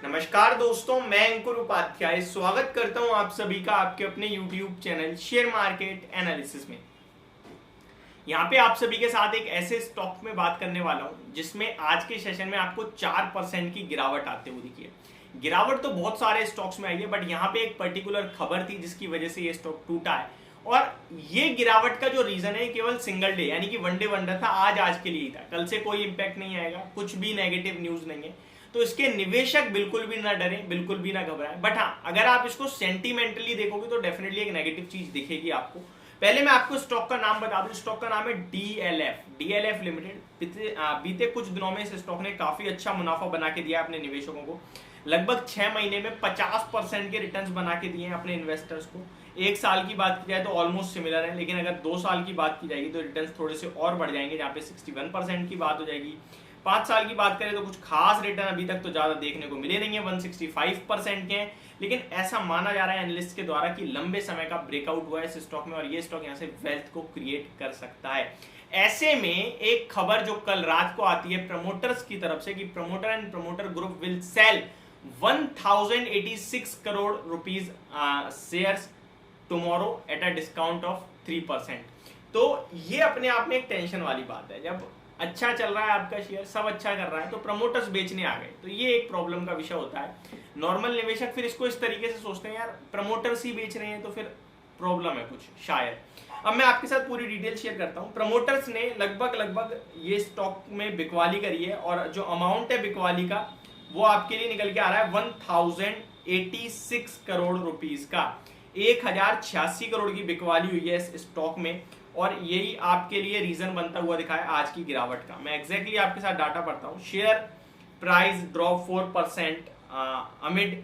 नमस्कार दोस्तों, मैं अंकुर उपाध्याय स्वागत करता हूं आप सभी का आपके अपने YouTube channel share market analysis में। यहां पे आप सभी के साथ एक ऐसे स्टॉक में बात करने वाला हूं जिसमें आज के सेशन में आपको 4% की गिरावट आते हुए दिखी है। गिरावट तो बहुत सारे स्टॉक्स में आई है, बट यहाँ पे एक पर्टिकुलर खबर थी जिसकी वजह से ये स्टॉक टूटा है। और ये गिरावट का जो रीजन है केवल सिंगल डे यानी कि वनडे वंडर था, आज के लिए ही था। कल से कोई इंपैक्ट नहीं आएगा, कुछ भी नेगेटिव न्यूज नहीं है, तो इसके निवेशक बिल्कुल भी ना डरे, बिल्कुल भी ना घबराएं। बट हाँ, अगर आप इसको सेंटिमेंटली देखोगे तो डेफिनेटली एक नेगेटिव चीज दिखेगी आपको। पहले मैं आपको स्टॉक का नाम बता दूं। स्टॉक का नाम है डीएलएफ लिमिटेड। बीते कुछ दिनों में इस स्टॉक ने काफी अच्छा मुनाफा बना के दिया अपने निवेशकों को। लगभग 6 महीने में 50% के रिटर्न्स बना के दिए हैं अपने इन्वेस्टर्स को। एक साल की बात की जाए तो ऑलमोस्ट सिमिलर है, लेकिन अगर 2 साल की बात की जाएगी तो रिटर्न्स थोड़े से और बढ़ जाएंगे, जहाँ पे 61% की बात हो जाएगी। 5 साल की बात करें तो कुछ खास रिटर्न अभी तक तो ज्यादा देखने को मिले नहीं है, 165% के हैं। लेकिन ऐसा माना जा रहा है एनालिस्ट के द्वारा कि लंबे समय का ब्रेकआउट हुआ है इस स्टॉक में और ये स्टॉक यहाँ से वेल्थ को क्रिएट कर सकता है। ऐसे में एक खबर जो कल रात को आती है प्रमोटर्स की तरफ से कि promoter and promoter group will sell 1086 crore rupees shares tomorrow at a discount of 3%। तो ये अपने आप में एक टेंशन वाली बात है। जब अच्छा चल रहा है आपका शेयर, सब अच्छा कर रहा है, तो प्रमोटर्स बेचने आ गए, तो ये एक प्रॉब्लम का विषय होता है। नॉर्मल निवेशक फिर इसको इस तरीके से सोचते हैं, यार प्रमोटर्स ही बेच रहे हैं तो फिर प्रॉब्लम है कुछ शायद। अब मैं आपके साथ पूरी डिटेल शेयर करता हूं। प्रमोटर्स ने लगभग ये स्टॉक में बिकवाली करी है और जो अमाउंट है बिकवाली का वो आपके लिए निकल के आ रहा है 1086 करोड़ रुपीज का। 1086 करोड़ की बिकवाली हुई है इस स्टॉक में और यही आपके लिए रीजन बनता हुआ दिखा है आज की गिरावट का। मैं एग्जैक्टली आपके साथ डाटा पढ़ता हूं। Share price drop 4% amid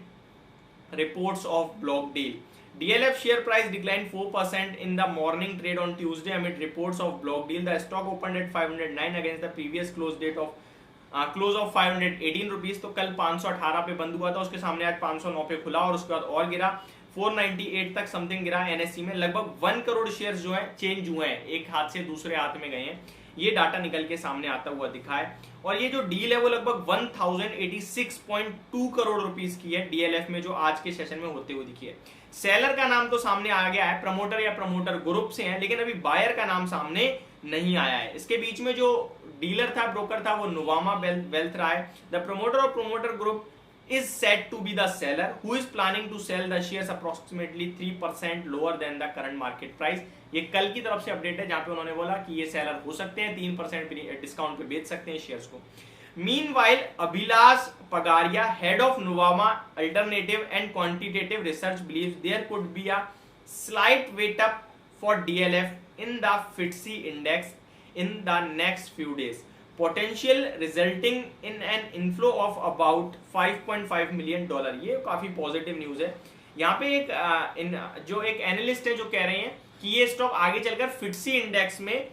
reports of block deal. DLF share price declined 4% in the morning trade on Tuesday amid reports of block deal. The stock opened at 509 against the previous close of 518 rupees. तो कल 518 पे बंद हुआ था, उसके सामने आज 509 पे खुला और उसके बाद और गिरा 498 तक समथिंग गिरा। NSE में लगभग 1 करोड़ शेयर्स जो है चेंज हुए हैं, एक हाथ से दूसरे हाथ में गए हैं। ये डाटा निकल के सामने आता हुआ दिखा है और ये जो डील है वो लगभग 1086.2 करोड़ रुपीस की है DLF में, जो आज के सेशन में होते हुए दिखी है। सेलर का नाम तो सामने आ गया है, प्रमोटर या प्रमोटर ग्रुप से है, लेकिन अभी बायर का नाम सामने नहीं आया है। इसके बीच में जो डीलर था, ब्रोकर था, वो नुवामा वेल्थ रहा है। द प्रमोटर और promoter group is said to be the seller who is planning to sell the shares approximately 3% lower than the current market price। ये कल की तरफ से अपडेट है जहां पे उन्होंने बोला कि ये सेलर हो सकते हैं, 3% डिस्काउंट पे बेच सकते हैं शेयर्स को। Meanwhile, Abhilash Pagaria, head of Nuvama Alternative and Quantitative Research, believes there could be a slight weight up for DLF in the FTSE index in the next few days, potential resulting in an inflow of about $5.5 million। ये काफी positive news है। यहाँ पे जो एक analyst है जो कह रहे हैं कि ये स्टॉक आगे चलकर FTSE इंडेक्स में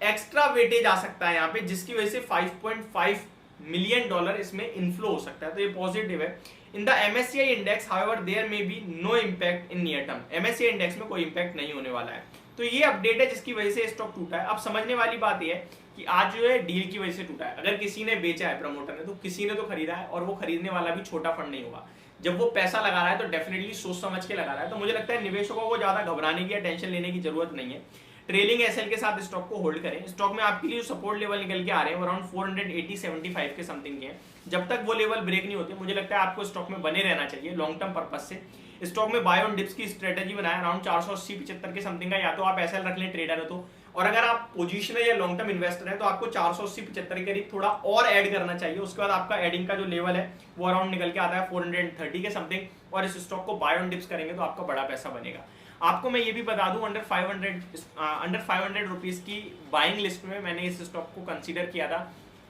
एक्स्ट्रा वेटेज आ सकता है यहाँ पे, जिसकी वजह से $5.5 मिलियन इसमें इनफ्लो हो सकता है, तो ये पॉजिटिव है। In the MSCI index however there may be no impact in near term. MSCI index में कोई इम्पैक्ट नहीं होने वाला है, तो ये अपडेट है जिसकी वजह से स्टॉक टूटा है। अब समझने वाली बात यह है कि आज जो है डील की वजह से टूटा है। अगर किसी ने बेचा है प्रमोटर ने, तो किसी ने तो खरीदा है और वो खरीदने वाला भी छोटा फंड नहीं होगा। जब वो पैसा लगा रहा है तो डेफिनेटली सोच समझ के लगा रहा है, तो मुझे लगता है निवेशकों को ज्यादा घबराने की या टेंशन लेने की जरूरत नहीं है। ट्रेलिंग एसएल के साथ स्टॉक को होल्ड करें। स्टॉक में आपके लिए सपोर्ट लेवल निकल के आ रहे हैं अराउंड 480-75 के समथिंग के हैं। जब तक वो लेवल ब्रेक नहीं होते, मुझे लगता है आपको स्टॉक में बने रहना चाहिए लॉन्ग टर्म पर्पज से। स्टॉक में बाय ऑन डिप्स की स्ट्रेटेजी बनाए अराउंड 480-75 के समथिंग का, या तो आप एसएल रख लें ट्रेडर है तो, और अगर आप पोजिशनर या लॉन्ग टर्म इन्वेस्टर है तो आपको 480-75 के करीब थोड़ा और ऐड करना चाहिए। उसके बाद आपका एडिंग का जो लेवल है वो अराउंड निकल के आता है 430 के समथिंग, और इस स्टॉक को बाय ऑन डिप्स करेंगे तो आपका बड़ा पैसा बनेगा। आपको मैं ये भी बता दूं, अंडर 500 रुपीज की बाइंग लिस्ट में मैंने इस स्टॉक को कंसीडर किया था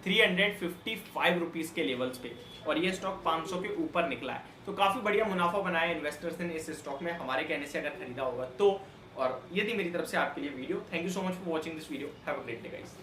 355 रुपीज के लेवल्स पे, और ये स्टॉक 500 के ऊपर निकला है, तो काफी बढ़िया मुनाफा बनाया इन्वेस्टर्स ने इस स्टॉक में, हमारे कहने से अगर खरीदा होगा तो। और ये थी मेरी तरफ से आपके लिए video. Thank you so much for watching this video. Have a great day guys.